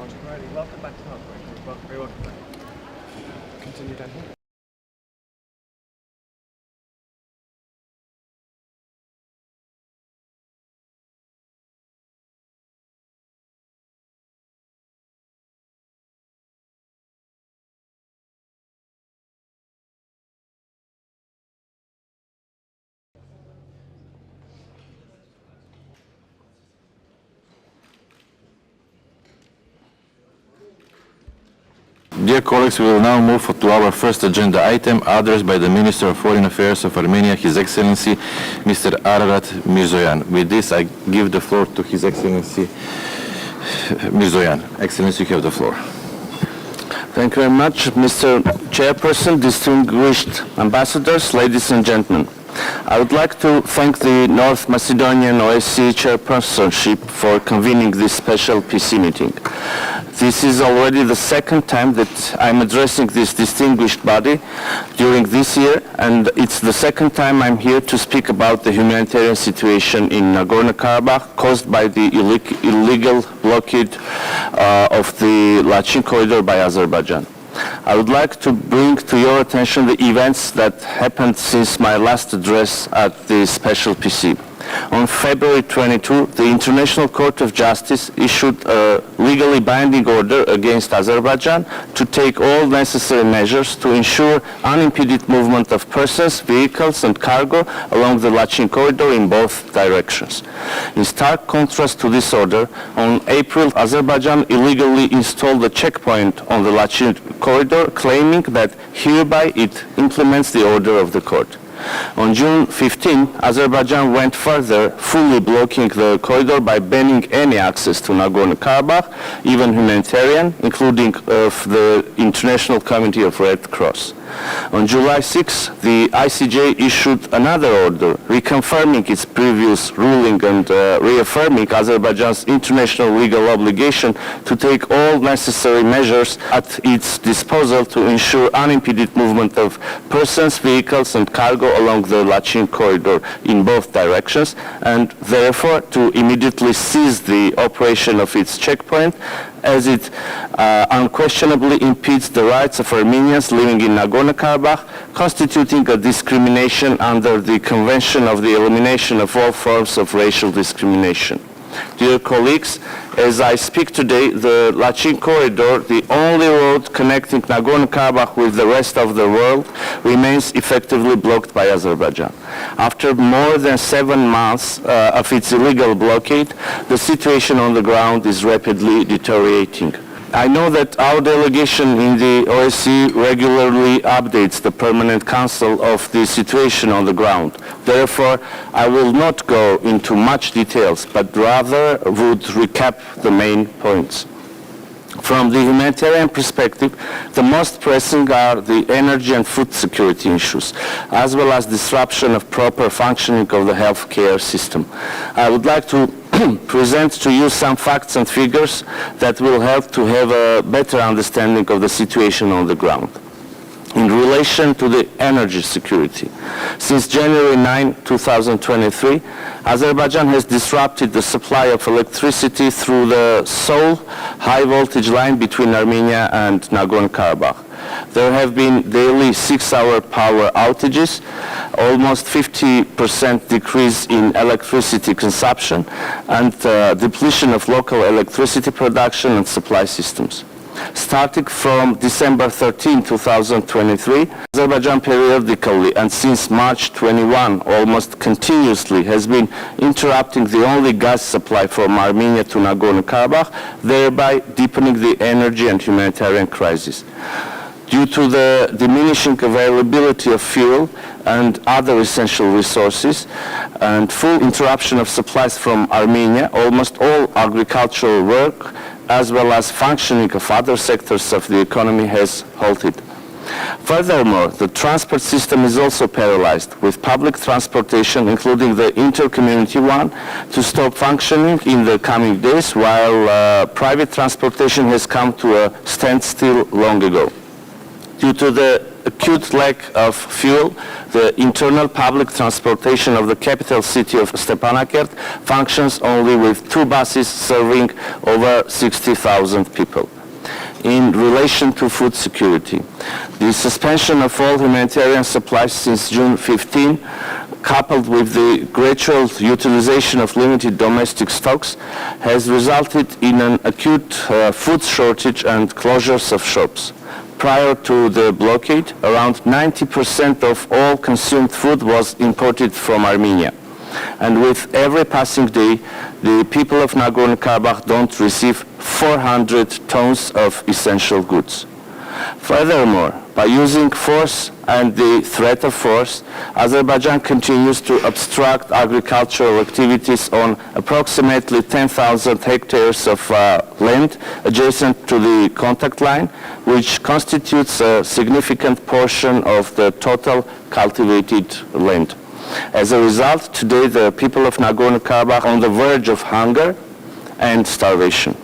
Welcome back to Hong Very welcome back. Continue down here. Dear colleagues, we will now move to our first agenda item, addressed by the Minister of Foreign Affairs of Armenia, His Excellency Mr. Ararat Mirzoyan. With this, I give the floor to His Excellency Mirzoyan. Excellency, you have the floor. Thank you very much, Mr. Chairperson, distinguished ambassadors, ladies and gentlemen. I would like to thank the North Macedonian OSCE chairpersonship for convening this special PC meeting. This is already the second time that I'm addressing this distinguished body during this year, and it's the second time I'm here to speak about the humanitarian situation in Nagorno-Karabakh caused by the illegal blockade of the Lachin corridor by Azerbaijan. I would like to bring to your attention the events that happened since my last address at the special PC. On February 22, the International Court of Justice issued a legally binding order against Azerbaijan to take all necessary measures to ensure unimpeded movement of persons, vehicles and cargo along the Lachin corridor in both directions. In stark contrast to this order, on April, Azerbaijan illegally installed a checkpoint on the Lachin corridor, claiming that hereby it implements the order of the court. On June 15, Azerbaijan went further, fully blocking the corridor by banning any access to Nagorno-Karabakh, even humanitarian, including of the International Committee of Red Cross. On July 6, the ICJ issued another order, reconfirming its previous ruling and reaffirming Azerbaijan's international legal obligation to take all necessary measures at its disposal to ensure unimpeded movement of persons, vehicles and cargo along the Lachin corridor in both directions, and therefore to immediately cease the operation of its checkpoint, as it unquestionably impedes the rights of Armenians living in Nagorno-Karabakh, constituting a discrimination under the Convention of the Elimination of All Forms of Racial Discrimination. Dear colleagues, as I speak today, the Lachin corridor, the only road connecting Nagorno-Karabakh with the rest of the world, remains effectively blocked by Azerbaijan. After more than 7 months of its illegal blockade, the situation on the ground is rapidly deteriorating. I know that our delegation in the OSCE regularly updates the Permanent Council of the situation on the ground. Therefore, I will not go into much details, but rather would recap the main points. From the humanitarian perspective, the most pressing are the energy and food security issues, as well as disruption of proper functioning of the healthcare system. I would like to present to you some facts and figures that will help to have a better understanding of the situation on the ground. In relation to the energy security, since January 9, 2023, Azerbaijan has disrupted the supply of electricity through the sole high-voltage line between Armenia and Nagorno-Karabakh. There have been daily 6-hour power outages, almost 50% decrease in electricity consumption, and depletion of local electricity production and supply systems. Starting from December 13, 2023, Azerbaijan periodically and since March 21 almost continuously has been interrupting the only gas supply from Armenia to Nagorno-Karabakh, thereby deepening the energy and humanitarian crisis. Due to the diminishing availability of fuel and other essential resources and full interruption of supplies from Armenia, almost all agricultural work as well as functioning of other sectors of the economy has halted. Furthermore, the transport system is also paralyzed, with public transportation, including the inter-community one, to stop functioning in the coming days, while private transportation has come to a standstill long ago. Due to the acute lack of fuel, the internal public transportation of the capital city of Stepanakert functions only with 2 buses serving over 60,000 people. In relation to food security, the suspension of all humanitarian supplies since June 15, coupled with the gradual utilization of limited domestic stocks, has resulted in an acute food shortage and closures of shops. Prior to the blockade, around 90% of all consumed food was imported from Armenia. And with every passing day, the people of Nagorno-Karabakh don't receive 400 tons of essential goods. Furthermore, by using force and the threat of force, Azerbaijan continues to obstruct agricultural activities on approximately 10,000 hectares of land adjacent to the contact line, which constitutes a significant portion of the total cultivated land. As a result, today the people of Nagorno-Karabakh are on the verge of hunger and starvation.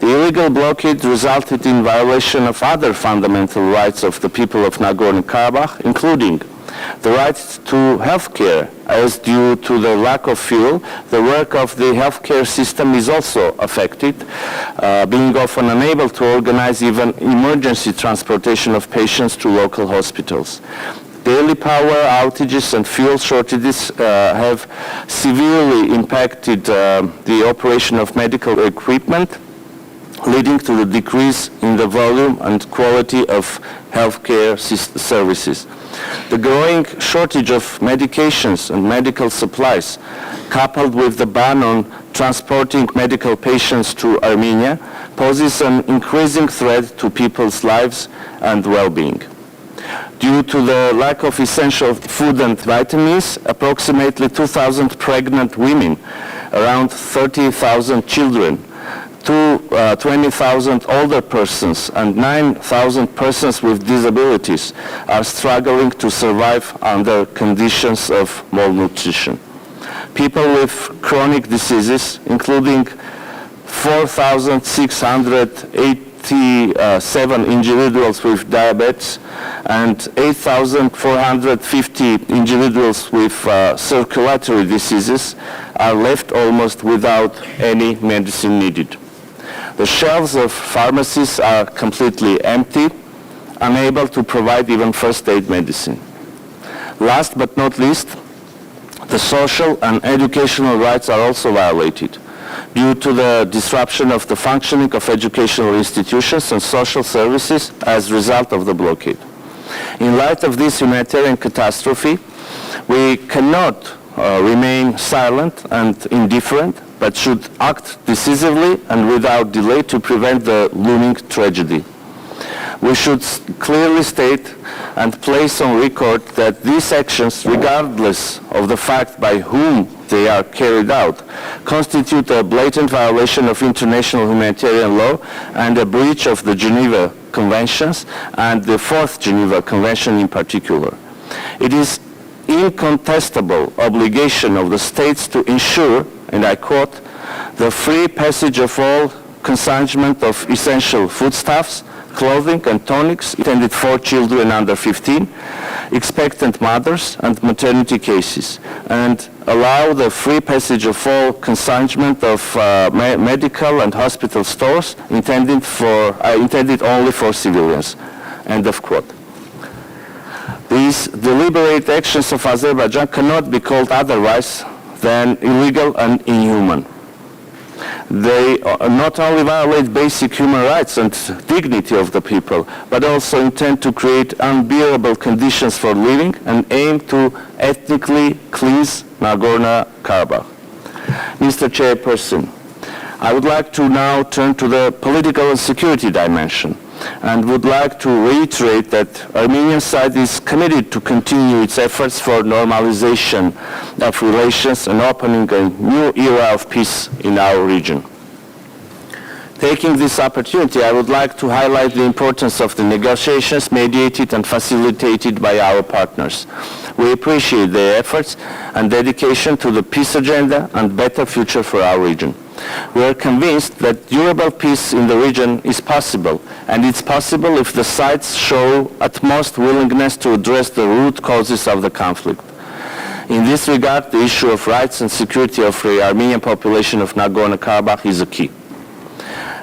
The illegal blockade resulted in violation of other fundamental rights of the people of Nagorno-Karabakh, including the right to health care, as due to the lack of fuel, the work of the healthcare system is also affected, being often unable to organize even emergency transportation of patients to local hospitals. Daily power outages and fuel shortages have severely impacted the operation of medical equipment, leading to the decrease in the volume and quality of healthcare services. The growing shortage of medications and medical supplies, coupled with the ban on transporting medical patients to Armenia, poses an increasing threat to people's lives and well-being. Due to the lack of essential food and vitamins, approximately 2,000 pregnant women, around 30,000 children, 20,000 older persons and 9,000 persons with disabilities are struggling to survive under conditions of malnutrition. People with chronic diseases, including 4,687 individuals with diabetes and 8,450 individuals with circulatory diseases, are left almost without any medicine needed. The shelves of pharmacies are completely empty, unable to provide even first aid medicine. Last but not least, the social and educational rights are also violated due to the disruption of the functioning of educational institutions and social services as a result of the blockade. In light of this humanitarian catastrophe, we cannot remain silent and indifferent, but should act decisively and without delay to prevent the looming tragedy. We should clearly state and place on record that these actions, regardless of the fact by whom they are carried out, constitute a blatant violation of international humanitarian law and a breach of the Geneva Conventions and the Fourth Geneva Convention in particular. It is incontestable obligation of the states to ensure, and I quote, the free passage of all consignment of essential foodstuffs, clothing and tonics intended for children under 15, expectant mothers and maternity cases, and allow the free passage of all consignment of medical and hospital stores intended only for civilians. End of quote. These deliberate actions of Azerbaijan cannot be called otherwise than illegal and inhuman. They not only violate basic human rights and dignity of the people, but also intend to create unbearable conditions for living and aim to ethnically cleanse Nagorno-Karabakh. Mr. Chairperson, I would like to now turn to the political and security dimension, and would like to reiterate that Armenian side is committed to continue its efforts for normalization of relations and opening a new era of peace in our region. Taking this opportunity, I would like to highlight the importance of the negotiations mediated and facilitated by our partners. We appreciate their efforts and dedication to the peace agenda and better future for our region. We are convinced that durable peace in the region is possible, and it's possible if the sides show utmost willingness to address the root causes of the conflict. In this regard, the issue of rights and security of the Armenian population of Nagorno-Karabakh is a key.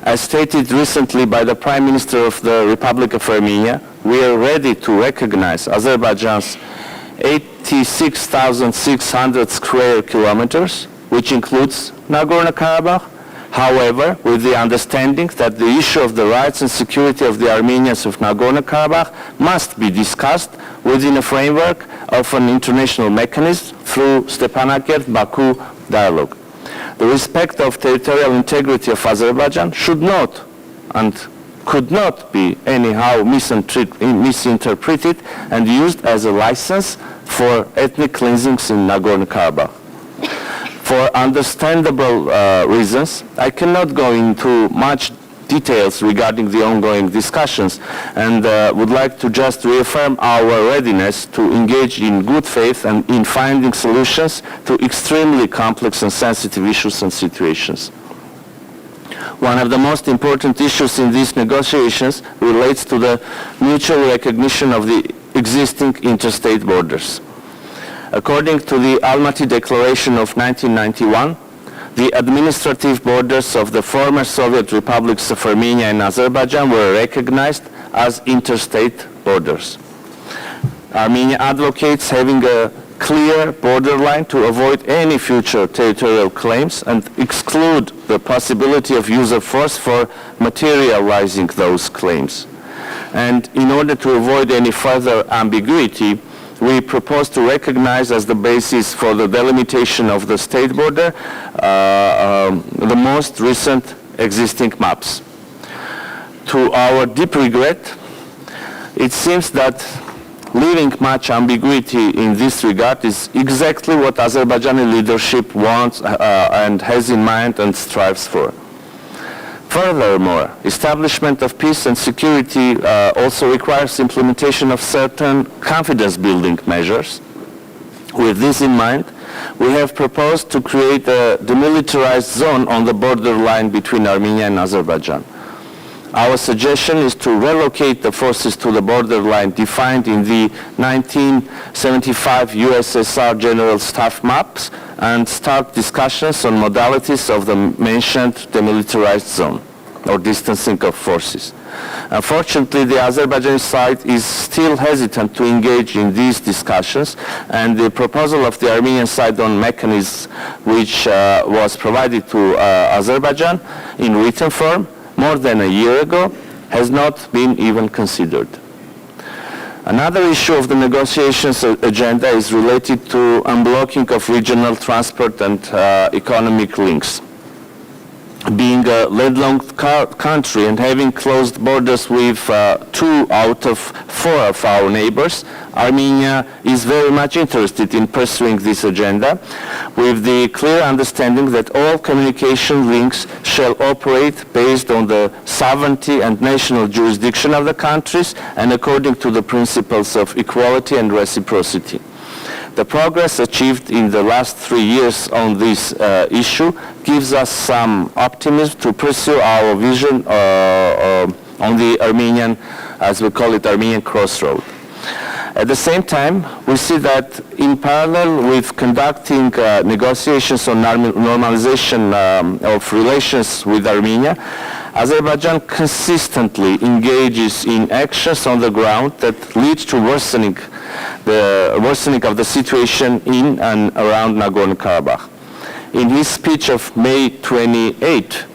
As stated recently by the Prime Minister of the Republic of Armenia, we are ready to recognize Azerbaijan's 86,600 square kilometers, which includes Nagorno-Karabakh, however, with the understanding that the issue of the rights and security of the Armenians of Nagorno-Karabakh must be discussed within a framework of an international mechanism through Stepanakert-Baku dialogue. The respect of territorial integrity of Azerbaijan should not and could not be anyhow misinterpreted and used as a license for ethnic cleansings in Nagorno-Karabakh. For understandable reasons, I cannot go into much details regarding the ongoing discussions and would like to just reaffirm our readiness to engage in good faith and in finding solutions to extremely complex and sensitive issues and situations. One of the most important issues in these negotiations relates to the mutual recognition of the existing interstate borders. According to the Almaty Declaration of 1991, the administrative borders of the former Soviet republics of Armenia and Azerbaijan were recognized as interstate borders. Armenia advocates having a clear borderline to avoid any future territorial claims and exclude the possibility of use of force for materializing those claims. And in order to avoid any further ambiguity, we propose to recognize as the basis for the delimitation of the state border the most recent existing maps. To our deep regret, it seems that leaving much ambiguity in this regard is exactly what Azerbaijani leadership wants and has in mind and strives for. Furthermore, establishment of peace and security also requires implementation of certain confidence-building measures. With this in mind, we have proposed to create a demilitarized zone on the borderline between Armenia and Azerbaijan. Our suggestion is to relocate the forces to the borderline defined in the 1975 USSR General Staff maps and start discussions on modalities of the mentioned demilitarized zone or distancing of forces. Unfortunately, the Azerbaijani side is still hesitant to engage in these discussions, and the proposal of the Armenian side on mechanisms which was provided to Azerbaijan in written form more than a year ago has not been even considered. Another issue of the negotiations agenda is related to unblocking of regional transport and economic links. Being a landlocked country and having closed borders with 2 out of 4 of our neighbors, Armenia is very much interested in pursuing this agenda with the clear understanding that all communication links shall operate based on the sovereignty and national jurisdiction of the countries and according to the principles of equality and reciprocity. The progress achieved in the last 3 years on this issue gives us some optimism to pursue our vision on the Armenian, as we call it, Armenian crossroad. At the same time, we see that in parallel with conducting negotiations on normalization of relations with Armenia, Azerbaijan consistently engages in actions on the ground that lead to worsening of the situation in and around Nagorno-Karabakh. In his speech of May 28,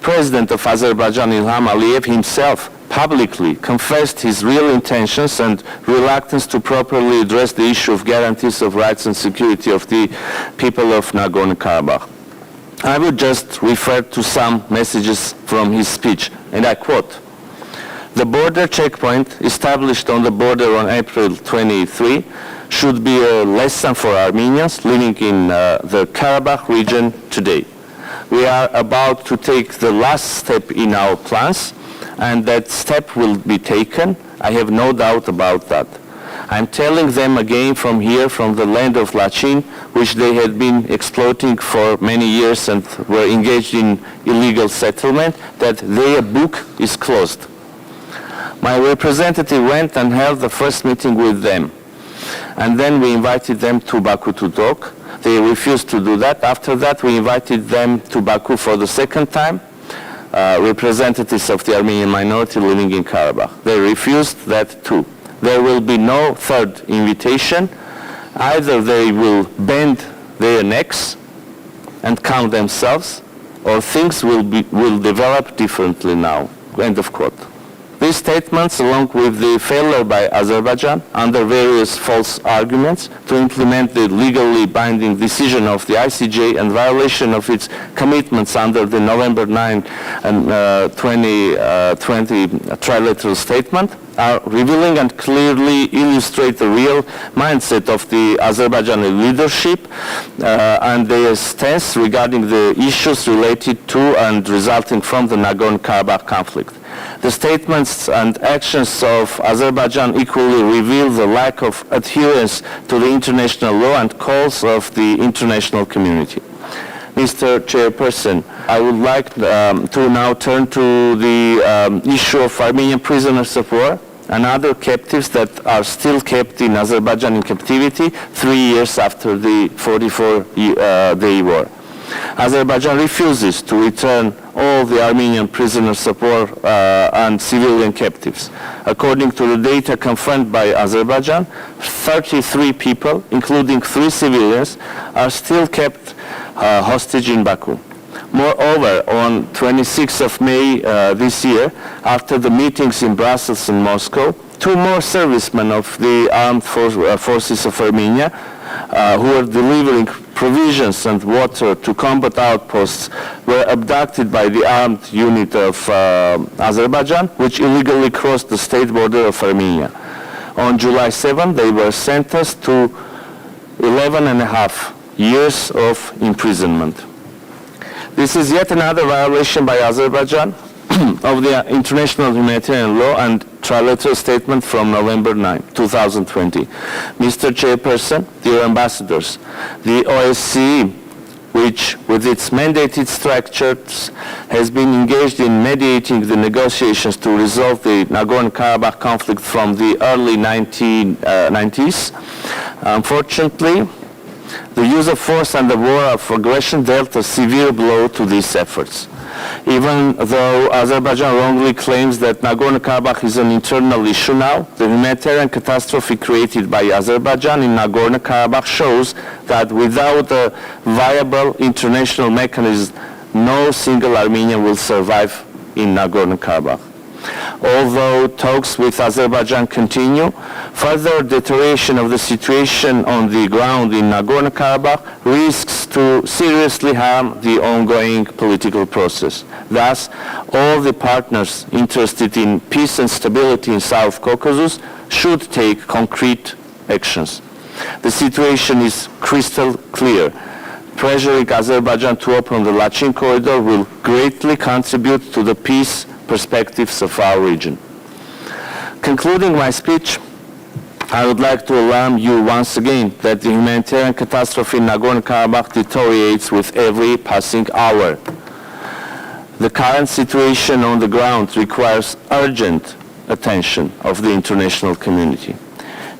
President of Azerbaijan Ilham Aliyev himself publicly confessed his real intentions and reluctance to properly address the issue of guarantees of rights and security of the people of Nagorno-Karabakh. I would just refer to some messages from his speech, and I quote, "The border checkpoint established on the border on April 23 should be a lesson for Armenians living in the Karabakh region today. We are about to take the last step in our plans, and that step will be taken. I have no doubt about that. I'm telling them again from here, from the land of Lachin, which they had been exploiting for many years and were engaged in illegal settlement, that their book is closed. My representative went and held the first meeting with them. And then we invited them to Baku to talk. They refused to do that. After that, we invited them to Baku for the second time, representatives of the Armenian minority living in Karabakh. They refused that too. There will be no third invitation. Either they will bend their necks and count themselves, or things will develop differently now. End of quote. These statements, along with the failure by Azerbaijan under various false arguments to implement the legally binding decision of the ICJ and violation of its commitments under the November 9 and 2020 trilateral statement, are revealing and clearly illustrate the real mindset of the Azerbaijani leadership and their stance regarding the issues related to and resulting from the Nagorno-Karabakh conflict. The statements and actions of Azerbaijan equally reveal the lack of adherence to the international law and calls of the international community. Mr. Chairperson, I would like to now turn to the issue of Armenian prisoners of war and other captives that are still kept in Azerbaijan in captivity 3 years after the 44-day war. Azerbaijan refuses to return all the Armenian prisoners of war and civilian captives. According to the data confirmed by Azerbaijan, 33 people, including 3 civilians, are still kept hostage in Baku. Moreover, on 26th of May this year, after the meetings in Brussels and Moscow, 2 more servicemen of the armed forces of Armenia who were delivering provisions and water to combat outposts were abducted by the armed unit of Azerbaijan, which illegally crossed the state border of Armenia. On July 7, they were sentenced to 11.5 years of imprisonment. This is yet another violation by Azerbaijan of the international humanitarian law and trilateral statement from November 9, 2020. Mr. Chairperson, dear ambassadors, the OSCE, which with its mandated structures has been engaged in mediating the negotiations to resolve the Nagorno-Karabakh conflict from the early 1990s, unfortunately, the use of force and the war of aggression dealt a severe blow to these efforts. Even though Azerbaijan wrongly claims that Nagorno-Karabakh is an internal issue now, the humanitarian catastrophe created by Azerbaijan in Nagorno-Karabakh shows that without a viable international mechanism, no single Armenian will survive in Nagorno-Karabakh. Although talks with Azerbaijan continue, further deterioration of the situation on the ground in Nagorno-Karabakh risks to seriously harm the ongoing political process. Thus, all the partners interested in peace and stability in South Caucasus should take concrete actions. The situation is crystal clear. Pressuring Azerbaijan to open the Lachin corridor will greatly contribute to the peace perspectives of our region. Concluding my speech, I would like to alarm you once again that the humanitarian catastrophe in Nagorno-Karabakh deteriorates with every passing hour. The current situation on the ground requires urgent attention of the international community.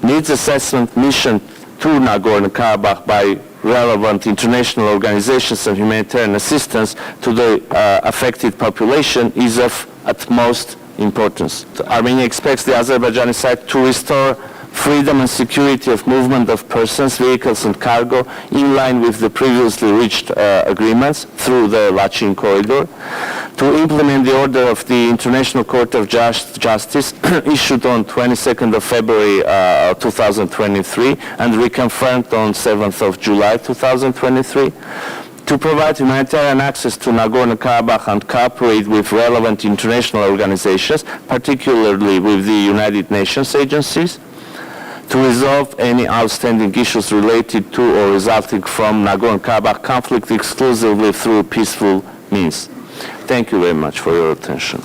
Needs assessment mission to Nagorno-Karabakh by relevant international organizations and humanitarian assistance to the affected population is of utmost importance. Armenia expects the Azerbaijani side to restore freedom and security of movement of persons, vehicles and cargo in line with the previously reached agreements through the Lachin corridor, to implement the order of the International Court of Justice issued on 22nd of February 2023 and reconfirmed on 7th of July 2023, to provide humanitarian access to Nagorno-Karabakh and cooperate with relevant international organizations, particularly with the United Nations agencies, to resolve any outstanding issues related to or resulting from Nagorno-Karabakh conflict exclusively through peaceful means. Thank you very much for your attention.